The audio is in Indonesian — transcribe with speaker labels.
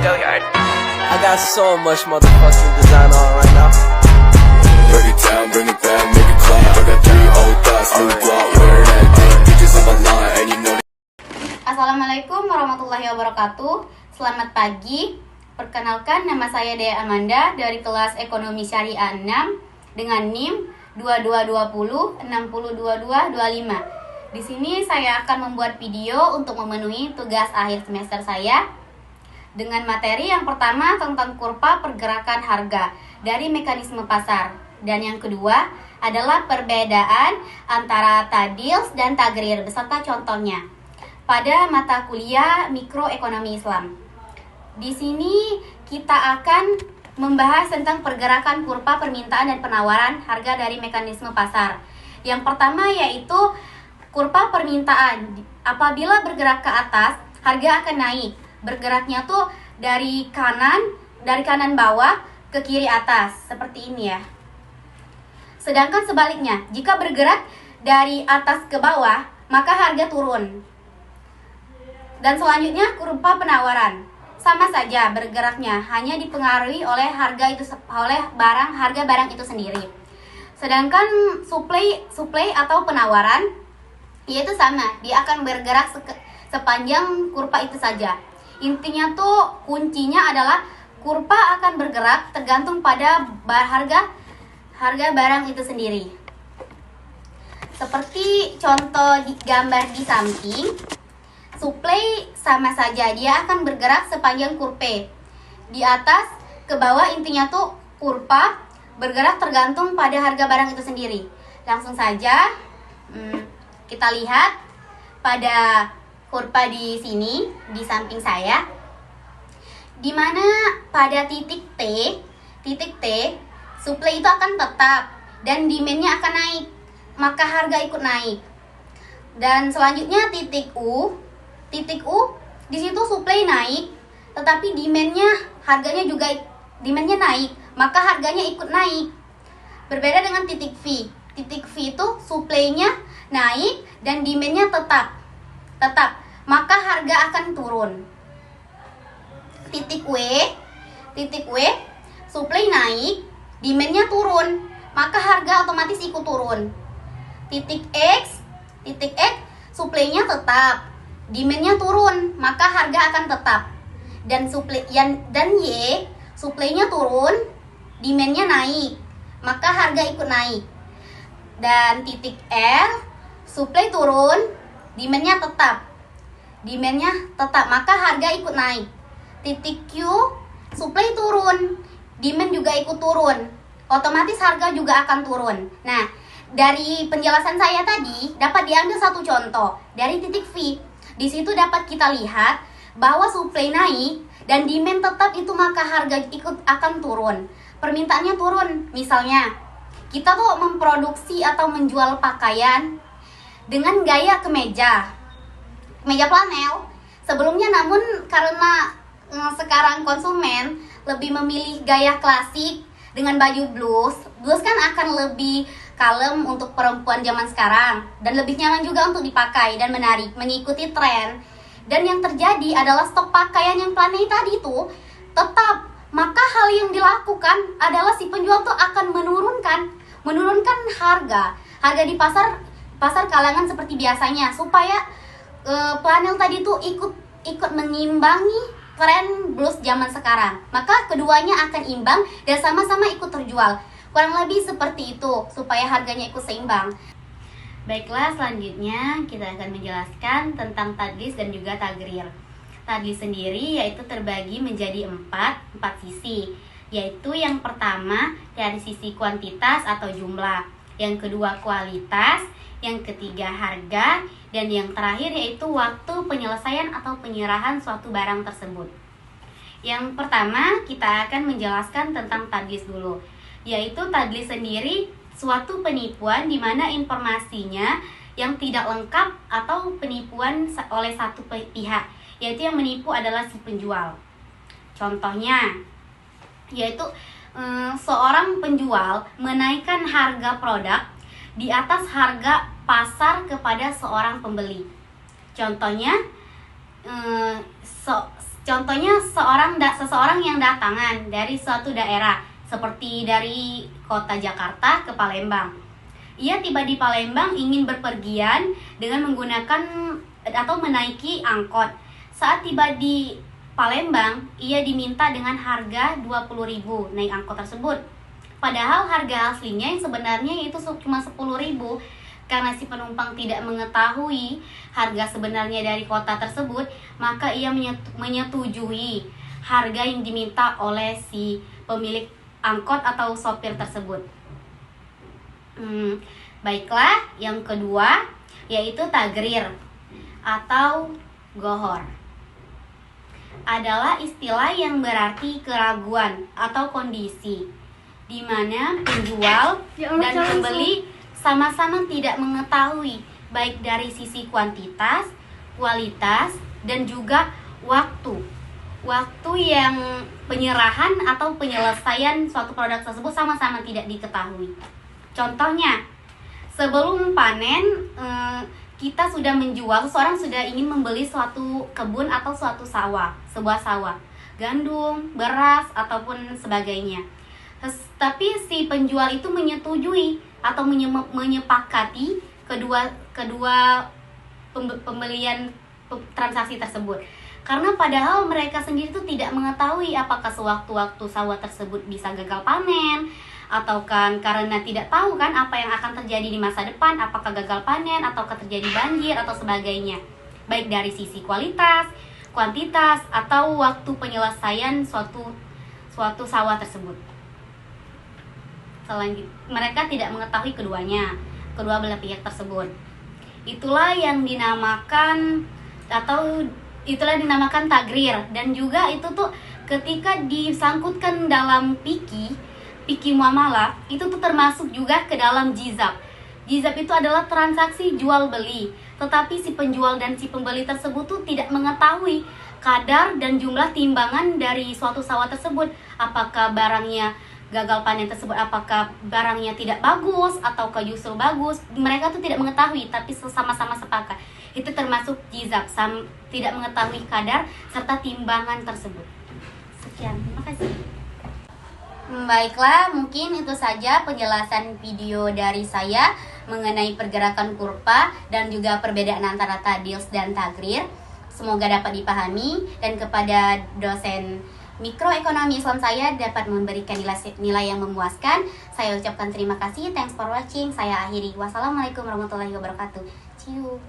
Speaker 1: I got so much motherfucking design on right now.
Speaker 2: Break it down, bring it back, make it clap. I got 3 old thoughts, new block, wear that thing. Bitches on my line, and you know.
Speaker 3: Assalamualaikum warahmatullahi wabarakatuh. Selamat pagi. Perkenalkan, nama saya Dea Amanda dari kelas Ekonomi Syariah 6 dengan NIM 2220 602225. Di sini saya akan membuat video untuk memenuhi tugas akhir semester saya dengan materi yang pertama tentang kurva pergerakan harga dari mekanisme pasar, dan yang kedua adalah perbedaan antara tadils dan tagrir beserta contohnya pada mata kuliah mikroekonomi Islam. Di sini kita akan membahas tentang pergerakan kurva permintaan dan penawaran harga dari mekanisme pasar. Yang pertama yaitu kurva permintaan. Apabila bergerak ke atas, harga akan naik. Bergeraknya tuh dari kanan bawah ke kiri atas, seperti ini ya. Sedangkan sebaliknya, jika bergerak dari atas ke bawah, maka harga turun. Dan selanjutnya kurva penawaran. Sama saja bergeraknya, hanya dipengaruhi oleh harga barang itu sendiri. Sedangkan supply atau penawaran yaitu sama, dia akan bergerak sepanjang kurva itu saja. Intinya tuh kuncinya adalah kurva akan bergerak tergantung pada harga barang itu sendiri. Seperti contoh gambar di samping, supply sama saja, dia akan bergerak sepanjang kurva. Di atas ke bawah intinya tuh kurva bergerak tergantung pada harga barang itu sendiri. Langsung saja kita lihat pada kurva di sini, di samping saya, di mana pada titik T, supply itu akan tetap dan demand-nya akan naik, maka harga ikut naik. Dan selanjutnya titik U, di situ supply naik, tetapi demand-nya naik, maka harganya ikut naik. Berbeda dengan titik V. Titik V itu supply-nya naik dan demand-nya tetap, maka harga akan turun. Titik W, supply naik, demand-nya turun, maka harga otomatis ikut turun. Titik X, supply-nya tetap, demand-nya turun, maka harga akan tetap. Dan Y, supply-nya turun, demand-nya naik, maka harga ikut naik. Dan titik R, supply turun, demand-nya tetap, maka harga ikut naik. Titik Q, supply turun, demand juga ikut turun, otomatis harga juga akan turun. Nah, dari penjelasan saya tadi dapat diambil satu contoh dari titik V. Di situ dapat kita lihat bahwa supply naik dan demand tetap, itu maka harga ikut akan turun. Permintaannya turun. Misalnya kita tuh memproduksi atau menjual pakaian dengan gaya kemeja flanel sebelumnya, namun karena sekarang konsumen lebih memilih gaya klasik dengan baju blus kan akan lebih kalem untuk perempuan zaman sekarang dan lebih nyaman juga untuk dipakai dan menarik, mengikuti tren. Dan yang terjadi adalah stok pakaian yang flanel tadi itu tetap, maka hal yang dilakukan adalah si penjual tuh akan menurunkan harga di pasar kalangan seperti biasanya, supaya flanel tadi tuh ikut mengimbangi tren blus zaman sekarang. Maka keduanya akan imbang dan sama-sama ikut terjual. Kurang lebih seperti itu, supaya harganya ikut seimbang. Baiklah, selanjutnya kita akan menjelaskan tentang tadlis dan juga tagrir. Tadlis sendiri yaitu terbagi menjadi empat sisi, yaitu yang pertama dari sisi kuantitas atau jumlah, yang kedua kualitas, yang ketiga harga, dan yang terakhir yaitu waktu penyelesaian atau penyerahan suatu barang tersebut. Yang pertama kita akan menjelaskan tentang tadlis dulu, yaitu tadlis sendiri suatu penipuan di mana informasinya yang tidak lengkap atau penipuan oleh satu pihak, yaitu yang menipu adalah si penjual. Contohnya yaitu seorang penjual menaikkan harga produk di atas harga pasar kepada seorang pembeli. Contohnya Contohnya seseorang yang datangan dari suatu daerah, seperti dari kota Jakarta ke Palembang. Ia tiba di Palembang ingin berpergian dengan menggunakan atau menaiki angkot. Saat tiba di Palembang, ia diminta dengan harga 20.000 naik angkot tersebut. Padahal harga aslinya yang sebenarnya itu cuma 10.000. Karena si penumpang tidak mengetahui harga sebenarnya dari kota tersebut, maka ia menyetujui harga yang diminta oleh si pemilik angkot atau sopir tersebut. Baiklah, yang kedua yaitu tagrir atau gohor. Adalah istilah yang berarti keraguan atau kondisi di mana penjual dan pembeli sama-sama tidak mengetahui baik dari sisi kuantitas, kualitas, dan juga waktu. Waktu yang penyerahan atau penyelesaian suatu produk tersebut sama-sama tidak diketahui. Contohnya, sebelum panen kita sudah menjual, seseorang sudah ingin membeli suatu kebun atau suatu sawah, sebuah sawah, gandum, beras, ataupun sebagainya. Tapi si penjual itu menyetujui atau menyepakati kedua pembelian transaksi tersebut. Karena padahal mereka sendiri itu tidak mengetahui apakah sewaktu-waktu sawah tersebut bisa gagal panen, atau kan karena tidak tahu kan apa yang akan terjadi di masa depan, apakah gagal panen ataukah terjadi banjir atau sebagainya. Baik dari sisi kualitas, kuantitas, atau waktu penyelesaian suatu sawah tersebut. Selanjutnya, mereka tidak mengetahui kedua belah pihak tersebut. Itulah yang dinamakan tagrir. Dan juga itu tuh ketika disangkutkan dalam fikih muamalah, itu tuh termasuk juga ke dalam jizab. Jizab itu adalah transaksi jual beli, tetapi si penjual dan si pembeli tersebut tuh tidak mengetahui kadar dan jumlah timbangan dari suatu sawah tersebut. Apakah barangnya gagal panen tersebut, apakah barangnya tidak bagus ataukah justru bagus, mereka tuh tidak mengetahui, tapi sama-sama sepakat. Itu termasuk jizab, tidak mengetahui kadar serta timbangan tersebut. Sekian, terima kasih. Baiklah, mungkin itu saja penjelasan video dari saya mengenai pergerakan kurva dan juga perbedaan antara tadils dan tagrir. Semoga dapat dipahami, dan kepada dosen mikroekonomi Islam saya dapat memberikan nilai yang memuaskan. Saya ucapkan terima kasih. Thanks for watching. Saya akhiri. Wassalamualaikum warahmatullahi wabarakatuh. See you.